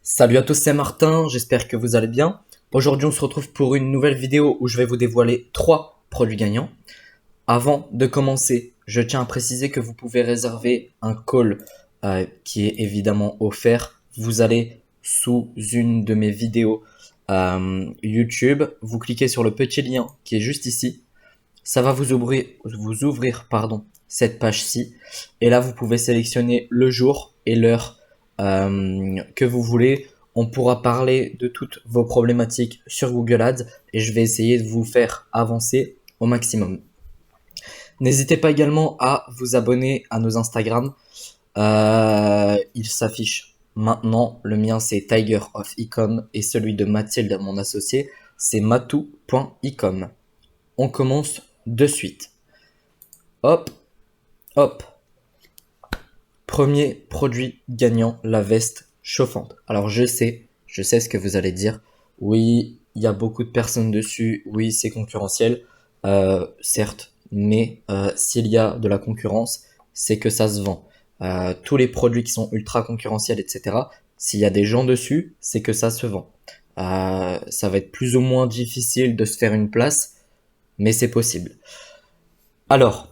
Salut à tous, c'est Martin, j'espère que vous allez bien. Aujourd'hui, on se retrouve pour une nouvelle vidéo où je vais vous dévoiler 3 produits gagnants. Avant de commencer, je tiens à préciser que vous pouvez réserver un call qui est évidemment offert. Vous allez sous une de mes vidéos YouTube, vous cliquez sur le petit lien qui est juste ici. Ça va vous ouvrir cette page-ci. Et là, vous pouvez sélectionner le jour et l'heure que vous voulez. On pourra parler de toutes vos problématiques sur Google Ads et je vais essayer de vous faire avancer au maximum. N'hésitez pas également à vous abonner à nos Instagram. Il s'affiche maintenant. Le mien, c'est Tiger of Ecom et celui de Mathilde, mon associé, c'est matou.ecom. On commence de suite. Hop, hop. Premier produit gagnant, la veste chauffante. Alors je sais ce que vous allez dire. Oui, il y a beaucoup de personnes dessus. Oui, c'est concurrentiel. Certes, mais s'il y a de la concurrence, c'est que ça se vend. Tous les produits qui sont ultra concurrentiels, etc. S'il y a des gens dessus, c'est que ça se vend. Ça va être plus ou moins difficile de se faire une place, mais c'est possible. Alors,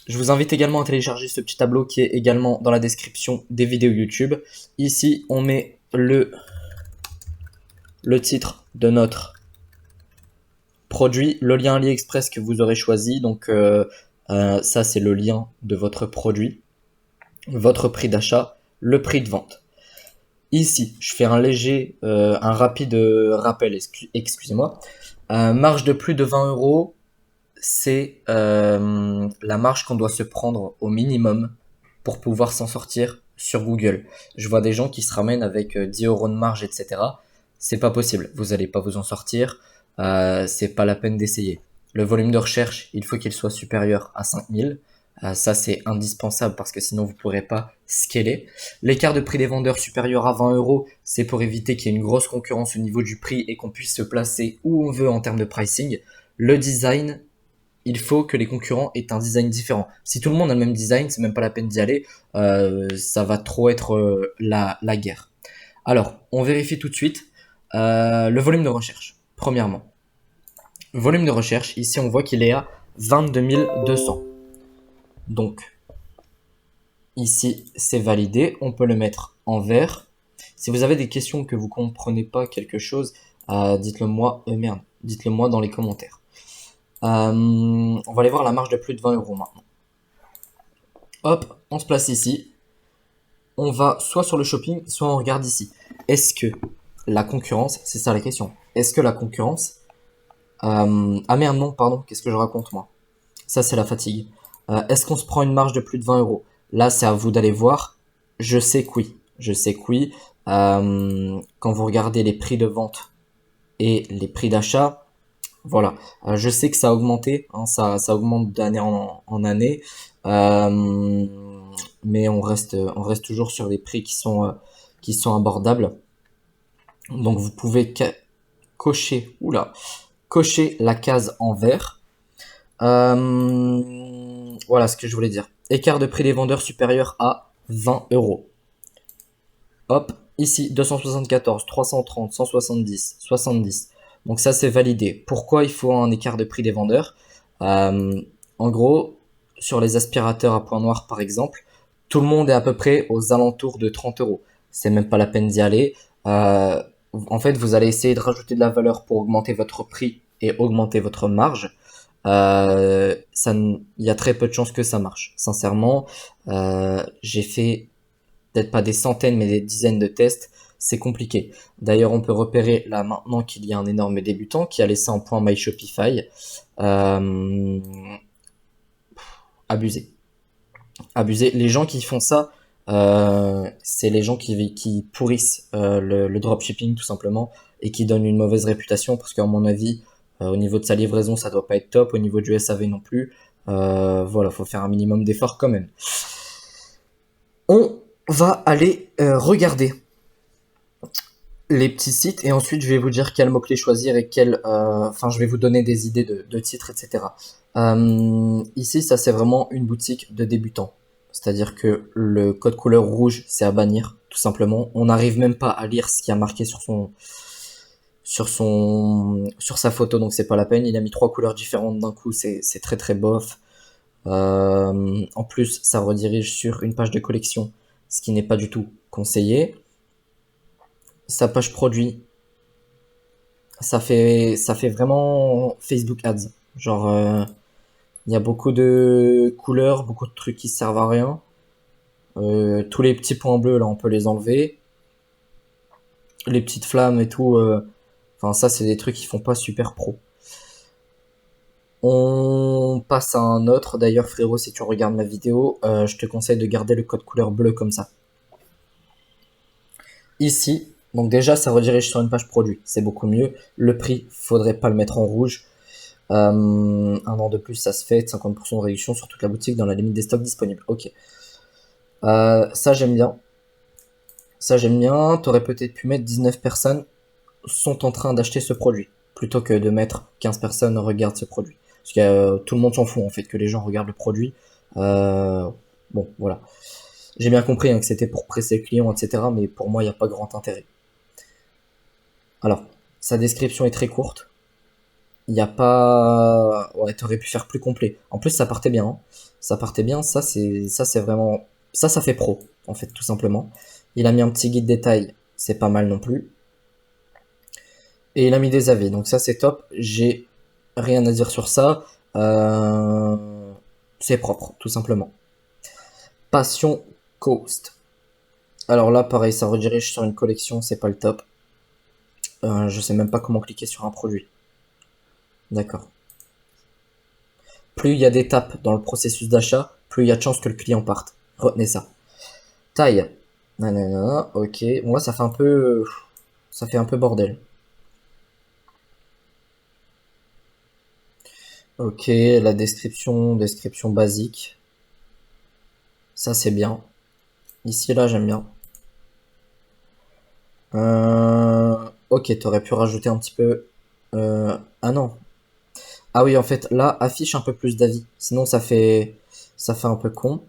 je vous invite également à télécharger ce petit tableau qui est également dans la description des vidéos YouTube. Ici, on met le titre de notre produit, le lien AliExpress que vous aurez choisi. Donc, ça, c'est le lien de votre produit, votre prix d'achat, le prix de vente. Ici, je fais un rapide rappel, excusez-moi. Marge de plus de 20 euros. C'est la marge qu'on doit se prendre au minimum pour pouvoir s'en sortir sur Google. Je vois des gens qui se ramènent avec 10 euros de marge, etc. C'est pas possible. Vous allez pas vous en sortir. C'est pas la peine d'essayer. Le volume de recherche, il faut qu'il soit supérieur à 5000. Ça, c'est indispensable parce que sinon vous pourrez pas scaler. L'écart de prix des vendeurs supérieur à 20 euros, c'est pour éviter qu'il y ait une grosse concurrence au niveau du prix et qu'on puisse se placer où on veut en termes de pricing. Le design, il faut que les concurrents aient un design différent. Si tout le monde a le même design, c'est même pas la peine d'y aller. Ça va trop être la guerre. Alors, on vérifie tout de suite le volume de recherche. Premièrement, volume de recherche, ici on voit qu'il est à 22 200. Donc, ici c'est validé. On peut le mettre en vert. Si vous avez des questions que vous comprenez pas quelque chose, dites-le moi. Dites-le moi dans les commentaires. On va aller voir la marge de plus de 20 euros maintenant. Hop, on se place ici. On va soit sur le shopping, soit on regarde ici. Est-ce que la concurrence, c'est ça la question. Est-ce que la concurrence... ah merde, non, pardon, qu'est-ce que je raconte moi? Ça, c'est la fatigue. Est-ce qu'on se prend une marge de plus de 20 euros? Là, c'est à vous d'aller voir. Je sais que oui. Je sais que oui. Quand vous regardez les prix de vente et les prix d'achat, voilà, je sais que ça a augmenté, hein, ça augmente d'année en année, mais on reste toujours sur des prix qui sont abordables. Donc vous pouvez cocher la case en vert. Voilà ce que je voulais dire. Écart de prix des vendeurs supérieur à 20 euros. Hop, ici 274, 330, 170, 70. Donc ça c'est validé. Pourquoi il faut un écart de prix des vendeurs? En gros, sur les aspirateurs à point noir par exemple, tout le monde est à peu près aux alentours de 30 euros. C'est même pas la peine d'y aller. En fait, vous allez essayer de rajouter de la valeur pour augmenter votre prix et augmenter votre marge. Il y a très peu de chances que ça marche. Sincèrement, j'ai fait peut-être pas des centaines, mais des dizaines de tests. C'est compliqué. D'ailleurs, on peut repérer là maintenant qu'il y a un énorme débutant qui a laissé un point My Shopify. Abusé. Abusé. Les gens qui font ça, c'est les gens qui pourrissent le dropshipping tout simplement et qui donnent une mauvaise réputation parce qu'à mon avis, au niveau de sa livraison, ça doit pas être top. Au niveau du SAV non plus. Voilà, faut faire un minimum d'efforts quand même. On va aller regarder les petits sites et ensuite je vais vous dire quel mot-clé choisir et je vais vous donner des idées de titres, etc. Ici, ça c'est vraiment une boutique de débutants. C'est-à-dire que le code couleur rouge, c'est à bannir. tout simplement. On n'arrive même pas à lire ce qui a marqué sur sa photo, donc c'est pas la peine. Il a mis trois couleurs différentes d'un coup, c'est très très bof. En plus, ça redirige sur une page de collection, ce qui n'est pas du tout conseillé. Sa page produit, ça fait vraiment Facebook Ads. Genre, il y a beaucoup de couleurs, beaucoup de trucs qui servent à rien. Tous les petits points bleus, là, on peut les enlever. Les petites flammes et tout, enfin, ça, c'est des trucs qui font pas super pro. On passe à un autre. D'ailleurs, frérot, si tu regardes ma vidéo, je te conseille de garder le code couleur bleu comme ça. Ici, donc déjà, ça redirige sur une page produit. C'est beaucoup mieux. Le prix, faudrait pas le mettre en rouge. Un an de plus, ça se fait. 50% de réduction sur toute la boutique dans la limite des stocks disponibles. Ok. Ça, j'aime bien. Ça, j'aime bien. T'aurais peut-être pu mettre 19 personnes sont en train d'acheter ce produit. Plutôt que de mettre 15 personnes regardent ce produit. Parce que tout le monde s'en fout, en fait, que les gens regardent le produit. Bon, voilà. J'ai bien compris hein, que c'était pour presser le client, etc. Mais pour moi, il n'y a pas grand intérêt. Alors, sa description est très courte. Il n'y a pas... Ouais, t'aurais pu faire plus complet. En plus, ça partait bien. Hein. Ça partait bien. Ça, c'est vraiment... Ça fait pro, en fait, tout simplement. Il a mis un petit guide détail. C'est pas mal non plus. Et il a mis des avis. Donc ça, c'est top. J'ai rien à dire sur ça. C'est propre, tout simplement. Passion Coast. Alors là, pareil, ça redirige sur une collection. C'est pas le top. Je sais même pas comment cliquer sur un produit. D'accord. Plus il y a d'étapes dans le processus d'achat, plus il y a de chances que le client parte. Retenez ça. Taille. Nanana, ok. Moi, ça fait un peu... Ça fait un peu bordel. Ok, la description basique. Ça, c'est bien. Ici, là, j'aime bien. Ok, t'aurais pu rajouter un petit peu... Ah non. Ah oui, en fait, là, affiche un peu plus d'avis. Sinon, ça fait un peu con.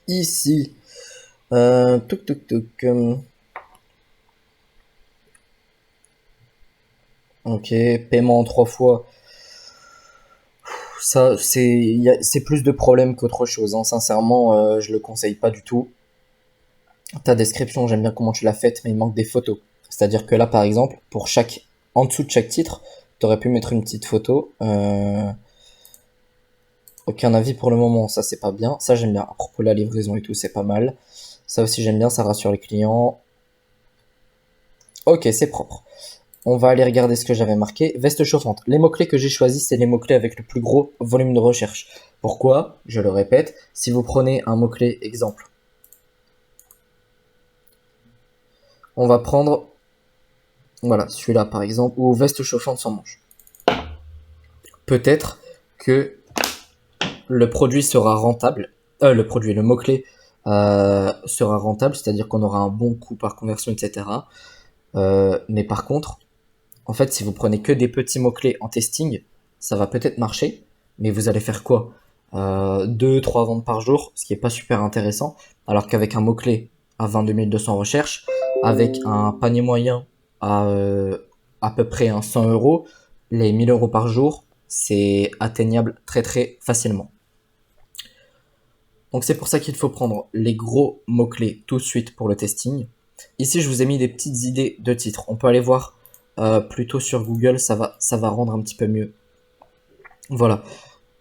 Ici, touc touc touc. Ok, paiement en 3 fois. Ça, c'est plus de problèmes qu'autre chose. Hein. Sincèrement, je le conseille pas du tout. Ta description, j'aime bien comment tu l'as faite, mais il manque des photos. C'est-à-dire que là, par exemple, en dessous de chaque titre, t'aurais pu mettre une petite photo. Aucun avis pour le moment, ça c'est pas bien. Ça j'aime bien. À propos de la livraison et tout, c'est pas mal. Ça aussi j'aime bien, ça rassure les clients. Ok, c'est propre. On va aller regarder ce que j'avais marqué. Veste chauffante. Les mots-clés que j'ai choisis, c'est les mots-clés avec le plus gros volume de recherche. Pourquoi? Je le répète, si vous prenez un mot-clé exemple, on va prendre, voilà, celui-là par exemple, ou veste chauffante sans manche. Peut-être que le produit sera rentable. Le mot-clé sera rentable, c'est-à-dire qu'on aura un bon coût par conversion, etc. Mais par contre, en fait, si vous prenez que des petits mots-clés en testing, ça va peut-être marcher, mais vous allez faire quoi? 2-3 ventes par jour, ce qui est pas super intéressant, alors qu'avec un mot-clé à 22 200 recherches, avec un panier moyen à peu près 100 euros, les 1000 euros par jour, c'est atteignable très très facilement. Donc c'est pour ça qu'il faut prendre les gros mots-clés tout de suite pour le testing. Ici, je vous ai mis des petites idées de titres. On peut aller voir plutôt sur Google, ça va rendre un petit peu mieux. Voilà.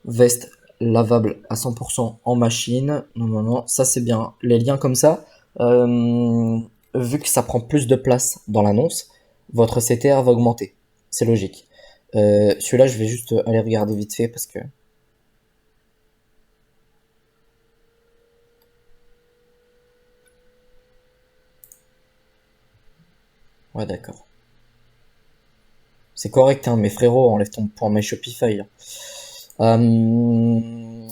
Veste lavable à 100% en machine. Non, non, non, ça c'est bien. Les liens comme ça, vu que ça prend plus de place dans l'annonce, votre CTR va augmenter. C'est logique. Celui-là, je vais juste aller regarder vite fait parce que... Ouais, d'accord. C'est correct, hein, mais frérot, enlève ton point My Shopify. Euh,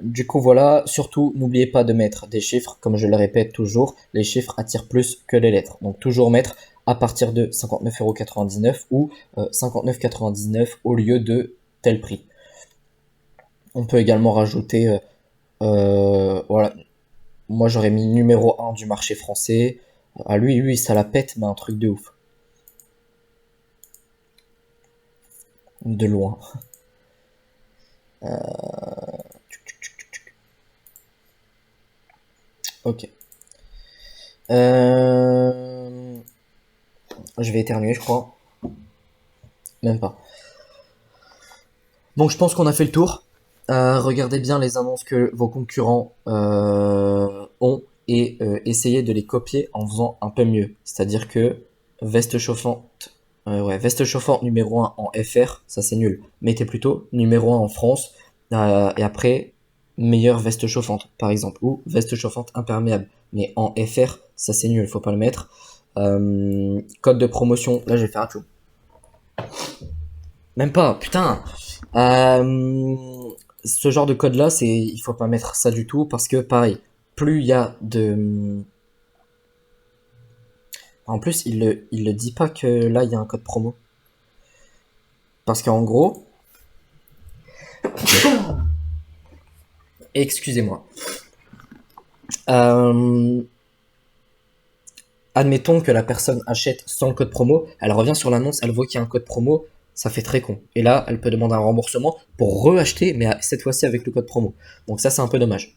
Du coup, voilà. Surtout, n'oubliez pas de mettre des chiffres. Comme je le répète toujours, les chiffres attirent plus que les lettres. Donc, toujours mettre à partir de 59,99 € ou 59,99 € au lieu de tel prix. On peut également rajouter, voilà, Moi, j'aurais mis numéro un du marché français. Ah, lui, ça la pète, mais un truc de ouf. De loin. Ok. Euh, Je vais éternuer, je crois. Même pas. Donc je pense qu'on a fait le tour. Regardez bien les annonces que vos concurrents ont et essayez de les copier en faisant un peu mieux. C'est-à-dire que veste chauffante, veste chauffante numéro un en FR, ça c'est nul. Mettez plutôt numéro un en France et après meilleure veste chauffante par exemple ou veste chauffante imperméable. Mais en FR, ça c'est nul, faut pas le mettre. Code de promotion, là je vais faire un tout. Même pas, putain. Ce genre de code là, il faut pas mettre ça du tout parce que pareil, plus il y a de, en plus il le dit pas que là il y a un code promo parce qu'en gros, excusez-moi, euh, admettons que la personne achète sans le code promo, elle revient sur l'annonce, elle voit qu'il y a un code promo, ça fait très con. Et là, elle peut demander un remboursement pour re-acheter, mais cette fois-ci avec le code promo. Donc ça, c'est un peu dommage.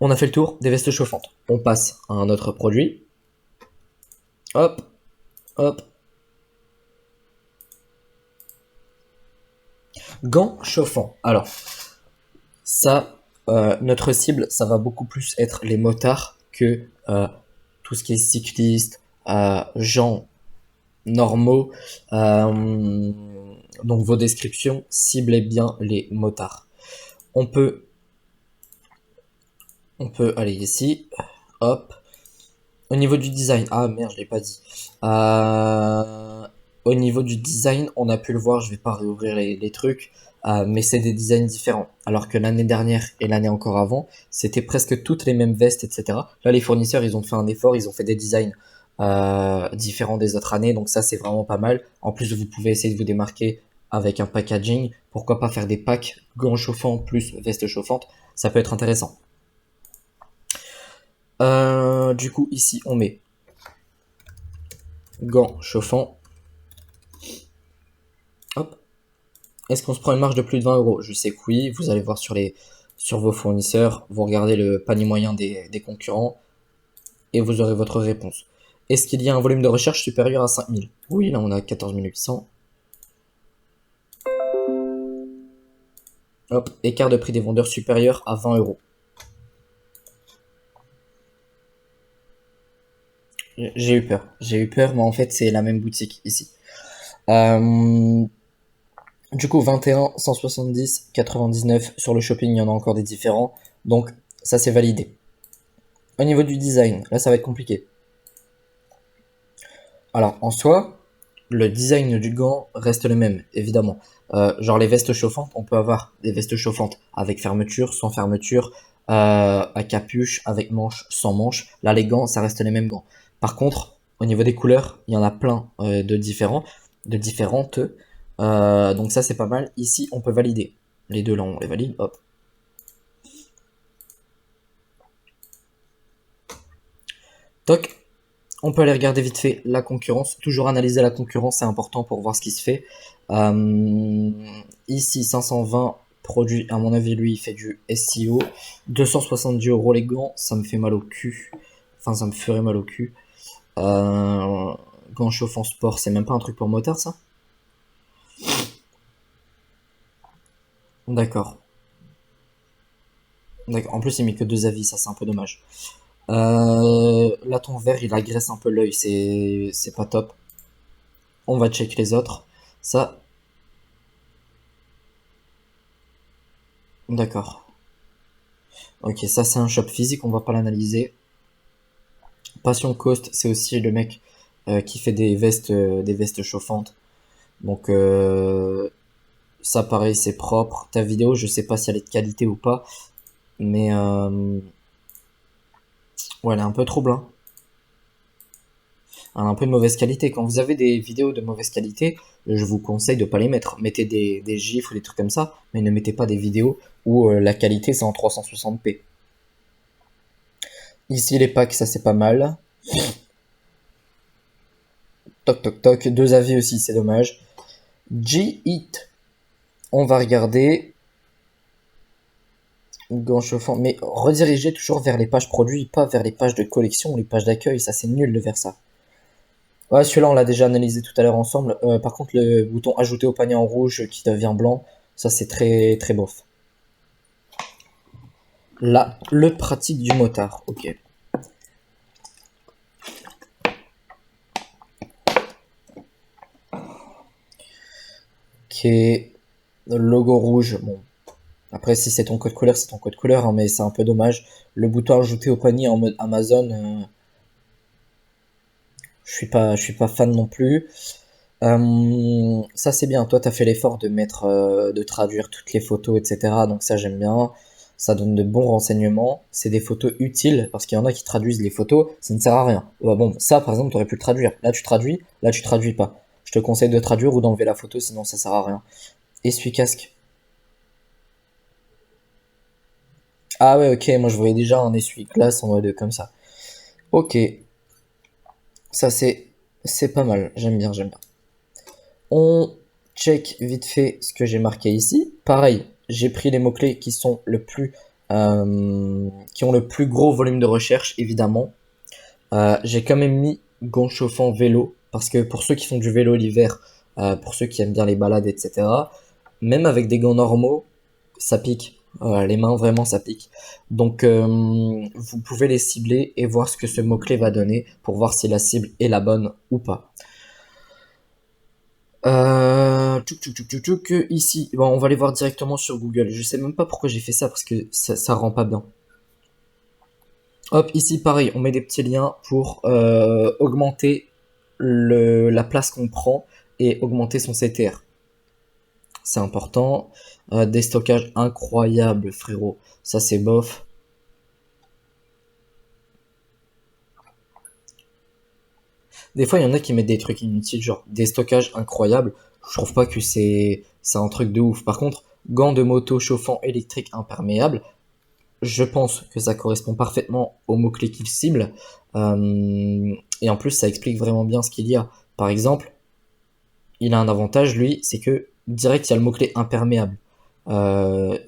On a fait le tour des vestes chauffantes. On passe à un autre produit. Hop, hop. Gants chauffants. Alors, ça, notre cible, ça va beaucoup plus être les motards que tout ce qui est cycliste, gens normaux. Donc vos descriptions, ciblez bien les motards. On peut, on peut aller ici. Hop. Au niveau du design, ah merde, je l'ai pas dit. Au niveau du design, on a pu le voir, je vais pas réouvrir les trucs, mais c'est des designs différents. Alors que l'année dernière et l'année encore avant, c'était presque toutes les mêmes vestes, etc. Là, les fournisseurs, ils ont fait un effort, ils ont fait des designs différents des autres années, donc ça, c'est vraiment pas mal. En plus, vous pouvez essayer de vous démarquer avec un packaging. Pourquoi pas faire des packs gants chauffants plus veste chauffante, ça peut être intéressant. Du coup, ici, on met gants chauffants. Hop. Est-ce qu'on se prend une marge de plus de 20 euros? Je sais que oui. Vous allez voir sur vos fournisseurs. Vous regardez le panier moyen des concurrents. Et vous aurez votre réponse. Est-ce qu'il y a un volume de recherche supérieur à 5000? Oui, là on a 14 800. Hop. Écart de prix des vendeurs supérieur à 20 euros. J'ai eu peur. J'ai eu peur, mais en fait, c'est la même boutique ici. Euh, Du coup, 21, 170, 99 sur le shopping, il y en a encore des différents. Donc, ça c'est validé. Au niveau du design, là ça va être compliqué. Alors, en soi, le design du gant reste le même, évidemment. Genre les vestes chauffantes, on peut avoir des vestes chauffantes avec fermeture, sans fermeture, à capuche, avec manche, sans manche. Là, les gants, ça reste les mêmes gants. Par contre, au niveau des couleurs, il y en a plein de différents, de différentes. Donc ça, c'est pas mal. Ici, on peut valider. Les deux là, on les valide. Hop. Toc. On peut aller regarder vite fait la concurrence. Toujours analyser la concurrence, c'est important pour voir ce qui se fait. Ici, 520 produits. À mon avis, lui, il fait du SEO. 270 euros les gants, ça me fait mal au cul. Enfin, ça me ferait mal au cul. Gants chauffants sport, c'est même pas un truc pour motard, ça? D'accord. D'accord. En plus, il met que deux avis, ça, c'est un peu dommage. Là, ton verre, il agresse un peu l'œil, c'est pas top. On va check les autres. Ça, d'accord. Ok, ça c'est un shop physique, on va pas l'analyser. Passion Coast, c'est aussi le mec qui fait des vestes chauffantes. Donc ça pareil, c'est propre. Ta vidéo, je sais pas si elle est de qualité ou pas, mais ouais, elle est un peu trouble, hein. Elle a un peu de mauvaise qualité. Quand vous avez des vidéos de mauvaise qualité, je vous conseille de pas les mettre. Mettez des gifs ou des trucs comme ça, mais ne mettez pas des vidéos où la qualité c'est en 360p. Ici, les packs, ça c'est pas mal. Toc toc toc. Deux avis aussi, c'est dommage. G-Hit. On va regarder. Gants chauffants. Mais rediriger toujours vers les pages produits, pas vers les pages de collection ou les pages d'accueil. Ça, c'est nul de faire ça. Ouais, celui-là, on l'a déjà analysé tout à l'heure ensemble. Par contre, le bouton ajouter au panier en rouge qui devient blanc, ça c'est très très bof. Là, le pratique du motard. Ok. Ok. Le logo rouge. Bon. Après, si c'est ton code couleur, c'est ton code couleur, hein, mais c'est un peu dommage. Le bouton ajouter au panier en mode Amazon, je suis pas fan non plus. Ça c'est bien. Toi, t'as fait l'effort de mettre, de traduire toutes les photos, etc. Donc ça j'aime bien. Ça donne de bons renseignements. C'est des photos utiles parce qu'il y en a qui traduisent les photos, ça ne sert à rien. Ouais, bon, ça par exemple, t'aurais pu le traduire. Là tu traduis, là tu traduis pas. Je te conseille de traduire ou d'enlever la photo, sinon ça sert à rien. Essuie-casque. Ah ouais, ok. Moi je voyais déjà un essuie-glace en mode comme ça. Ok, ça c'est pas mal. J'aime bien, j'aime bien. On check vite fait ce que j'ai marqué ici. Pareil, j'ai pris les mots-clés qui sont qui ont le plus gros volume de recherche, évidemment. J'ai quand même mis gants chauffants vélo, parce que pour ceux qui font du vélo l'hiver, pour ceux qui aiment bien les balades, etc., même avec des gants normaux, ça pique. Les mains, vraiment, ça pique. Donc, vous pouvez les cibler et voir ce que ce mot-clé va donner pour voir si la cible est la bonne ou pas. Ici, bon, on va aller voir directement sur Google. Je sais même pas pourquoi j'ai fait ça parce que ça rend pas bien. Hop, ici pareil, on met des petits liens pour augmenter la place qu'on prend et augmenter son CTR. C'est important. Des stockages incroyables, frérot. Ça c'est bof. Des fois, il y en a qui mettent des trucs inutiles, genre des stockages incroyables. Je trouve pas que c'est un truc de ouf. Par contre, gants de moto chauffants électriques imperméables, je pense que ça correspond parfaitement au mot-clé qu'il cible. Et en plus, ça explique vraiment bien ce qu'il y a. Par exemple, il a un avantage, lui, c'est que direct, il y a le mot-clé imperméable.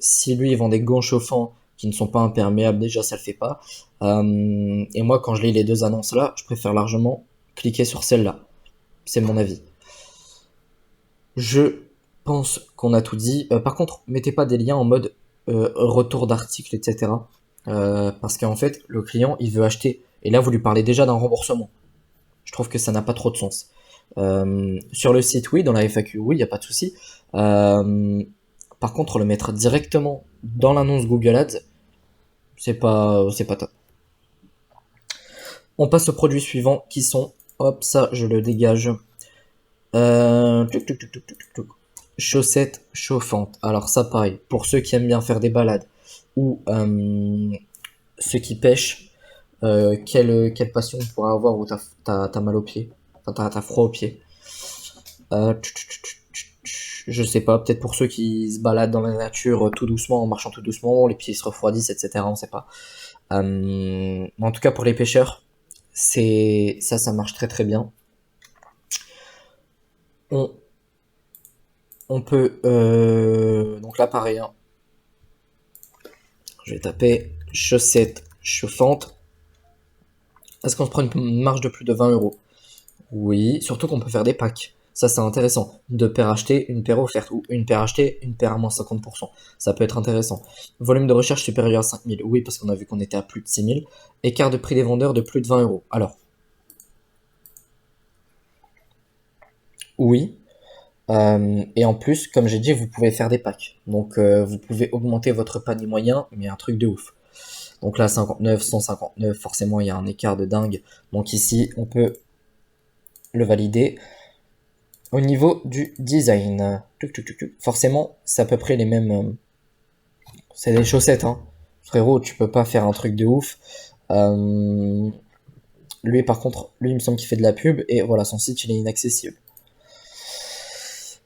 Si lui, il vend des gants chauffants qui ne sont pas imperméables, déjà, ça le fait pas. Et moi, quand je lis les deux annonces-là, je préfère largement cliquer sur celle-là. C'est mon avis. Je pense qu'on a tout dit. Par contre, mettez pas des liens en mode retour d'article, etc. Parce qu'en fait, le client, il veut acheter. Et là, vous lui parlez déjà d'un remboursement. Je trouve que ça n'a pas trop de sens. Sur le site, oui, dans la FAQ, oui, il n'y a pas de souci. Euh, Par contre, le mettre directement dans l'annonce Google Ads, c'est pas top. On passe au produit suivant qui sont, hop, ça, je le dégage. Tuc, tuc, tuc, tuc, tuc, tuc. Chaussettes chauffantes. Alors ça, pareil, pour ceux qui aiment bien faire des balades ou ceux qui pêchent, quelle passion on pourrait avoir où t'as mal aux pieds, enfin t'as froid aux pieds. Je sais pas, peut-être pour ceux qui se baladent dans la nature tout doucement, en marchant tout doucement, les pieds se refroidissent, etc. On sait pas. En tout cas, pour les pêcheurs, ça marche très très bien. On, on peut, donc là pareil, hein, je vais taper chaussettes chauffantes. Est-ce qu'on se prend une marge de plus de 20 €? Oui, surtout qu'on peut faire des packs. Ça, c'est intéressant. Deux paires achetées, une paire offerte. Ou une paire achetée, une paire à moins 50%. Ça peut être intéressant. Volume de recherche supérieur à 5000. Oui, parce qu'on a vu qu'on était à plus de 6000. Écart de prix des vendeurs de plus de 20 €. Alors, oui. Et en plus, comme j'ai dit, vous pouvez faire des packs. Donc, vous pouvez augmenter votre panier moyen, mais un truc de ouf. Donc là, 59, 159, forcément, il y a un écart de dingue. Donc ici, on peut le valider. Au niveau du design, forcément, c'est à peu près les mêmes. C'est des chaussettes, hein. Frérot, tu peux pas faire un truc de ouf. Euh, Lui, par contre, lui, il me semble qu'il fait de la pub et voilà, son site, il est inaccessible.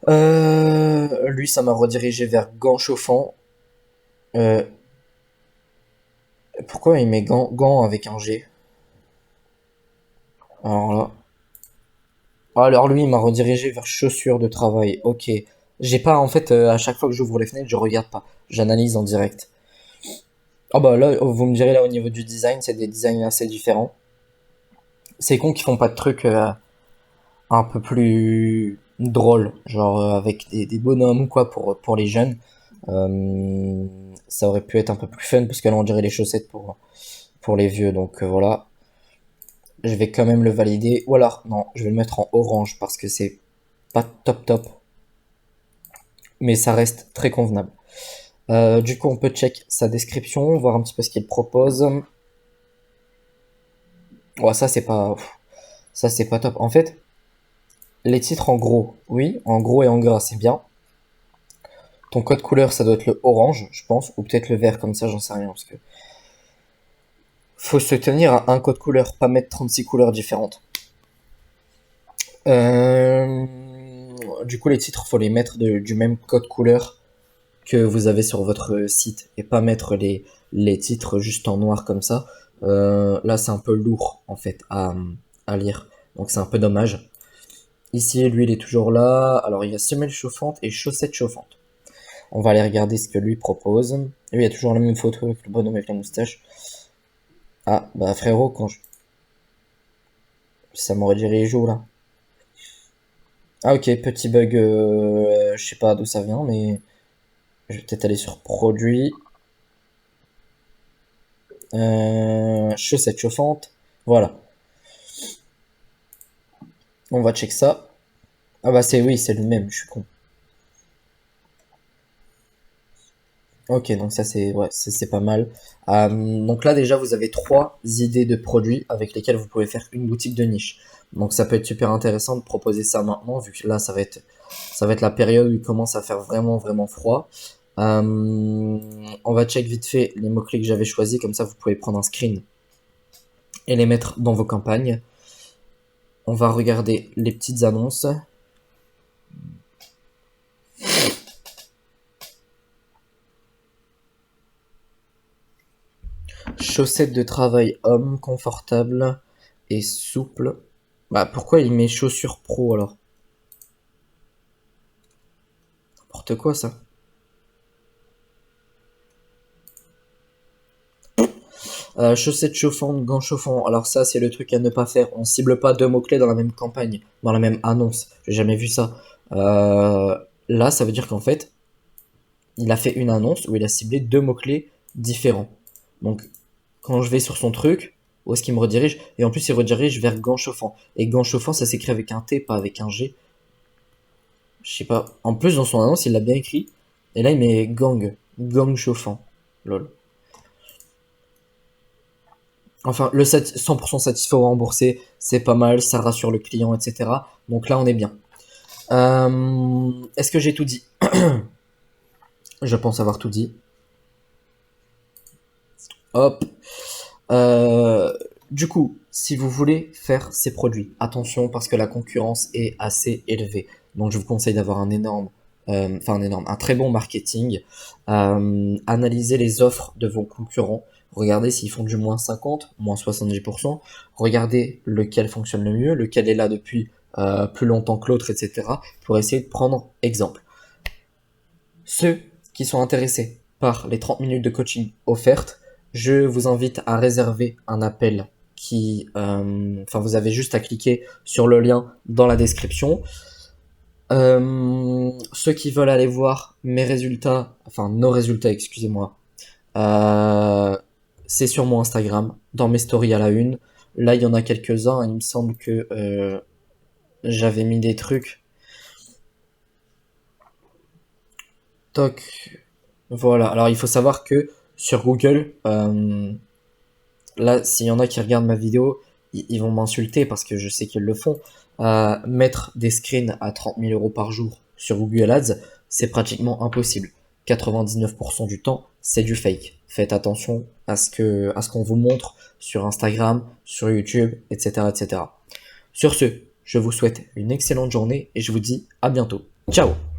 Lui, ça m'a redirigé vers gants chauffants. Euh, Pourquoi il met gants avec un G? Alors là. Alors lui, il m'a redirigé vers chaussures de travail. Ok. J'ai pas, en fait, à chaque fois que j'ouvre les fenêtres, je regarde pas. J'analyse en direct. Ah bah là, vous me direz là au niveau du design, c'est des designs assez différents. C'est con qu'ils font pas de trucs un peu plus drôles, genre avec des bonhommes quoi pour les jeunes. Euh, Ça aurait pu être un peu plus fun parce que là on dirait les chaussettes pour les vieux. Donc voilà, je vais quand même le valider. Ou alors non, je vais le mettre en orange parce que c'est pas top top, mais ça reste très convenable. Du coup, on peut check sa description, voir un petit peu ce qu'il propose. Ouais, ça c'est pas top. En fait, les titres en gros, oui, en gros et en gras, c'est bien. Ton code couleur, ça doit être le orange, je pense, ou peut-être le vert, comme ça, j'en sais rien, parce que faut se tenir à un code couleur, pas mettre 36 couleurs différentes. Euh, du coup, les titres, faut les mettre du même code couleur que vous avez sur votre site, et pas mettre les titres juste en noir comme ça. Là, c'est un peu lourd, en fait, à lire, donc c'est un peu dommage. Ici, lui, il est toujours là. Alors, il y a semelle chauffante et chaussettes chauffantes. On va aller regarder ce que lui propose. Lui, il y a toujours la même photo avec le bonhomme avec la moustache. Ah, bah frérot, ça m'aurait dirigé où là? Ah ok, petit bug, je sais pas d'où ça vient, mais je vais peut-être aller sur produit. Chaussettes chauffantes. Voilà, on va check ça. Ah bah oui, c'est le même, je suis con. Ok, donc ça c'est ouais, c'est pas mal. Donc là déjà vous avez trois idées de produits avec lesquels vous pouvez faire une boutique de niche. Donc ça peut être super intéressant de proposer ça maintenant vu que là ça va être la période où il commence à faire vraiment vraiment froid. On va check vite fait les mots-clés que j'avais choisis, comme ça vous pouvez prendre un screen et les mettre dans vos campagnes. On va regarder les petites annonces. Chaussettes de travail homme, confortables et souples. Bah pourquoi il met chaussures pro alors? N'importe quoi ça. Chaussettes chauffantes, gants chauffants. Alors ça, c'est le truc à ne pas faire. On cible pas deux mots-clés dans la même campagne, dans la même annonce. J'ai jamais vu ça. Euh, Là, ça veut dire qu'en fait, il a fait une annonce où il a ciblé deux mots-clés différents. Donc, quand je vais sur son truc, où est-ce qu'il me redirige? Et en plus, il redirige vers gants chauffants. Et gants chauffants, ça s'écrit avec un T, pas avec un G. Je sais pas. En plus, dans son annonce, il l'a bien écrit. Et là, il met gang chauffant. Lol. Enfin, le 100% satisfait ou remboursé, c'est pas mal, ça rassure le client, etc. Donc là, on est bien. Est-ce que j'ai tout dit? Je pense avoir tout dit. Hop. Du coup, si vous voulez faire ces produits, attention parce que la concurrence est assez élevée. Donc je vous conseille d'avoir un très bon marketing. Analysez les offres de vos concurrents. Regardez s'ils font du moins 50, moins 70%. Regardez lequel fonctionne le mieux, lequel est là depuis plus longtemps que l'autre, etc. Pour essayer de prendre exemple. Ceux qui sont intéressés par les 30 minutes de coaching offertes, je vous invite à réserver un appel vous avez juste à cliquer sur le lien dans la description. Ceux qui veulent aller voir nos résultats, excusez-moi, c'est sur mon Instagram, dans mes stories à la une. Là, il y en a quelques-uns, il me semble que j'avais mis des trucs. Toc. Voilà. Alors, il faut savoir que sur Google, là, s'il y en a qui regardent ma vidéo, ils vont m'insulter parce que je sais qu'ils le font. Mettre des screens à 30 000 euros par jour sur Google Ads, c'est pratiquement impossible. 99% du temps, c'est du fake. Faites attention à ce qu'on vous montre sur Instagram, sur YouTube, etc., etc. Sur ce, je vous souhaite une excellente journée et je vous dis à bientôt. Ciao!